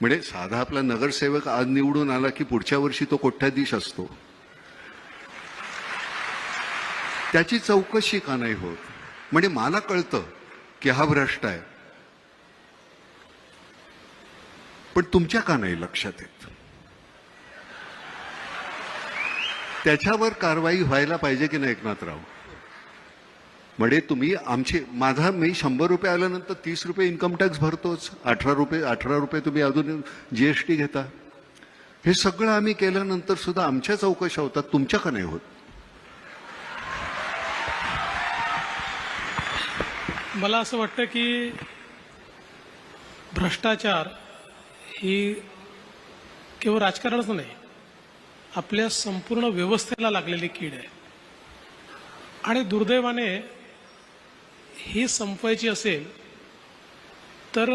म्हणजे साधा आपला नगरसेवक आज निवडून आला की पुढच्या वर्षी तो कोट्याधीश असतो, त्याची चौकशी का नाही होत? म्हणजे मला कळतं की हा भ्रष्ट आहे, पण तुमच्या का नाही लक्षात येत? त्याच्यावर कारवाई व्हायला पाहिजे की नाही एकनाथराव? म्हणजे तुम्ही मी 100 रुपये आल्यानंतर 30 रुपये इन्कम टॅक्स भरतोच, 18 रुपये तुम्ही अजून जीएसटी घेता. हे सगळं आम्ही केल्यानंतर सुद्धा आमच्या चौकशा होतात, तुमच्या का नाही होत? मला असं वाटतं की भ्रष्टाचार ही केवळ राजकारणच नाही, आपल्या संपूर्ण व्यवस्थेला लागलेली कीड आहे. आणि दुर्दैवाने ही संपवायची असेल तर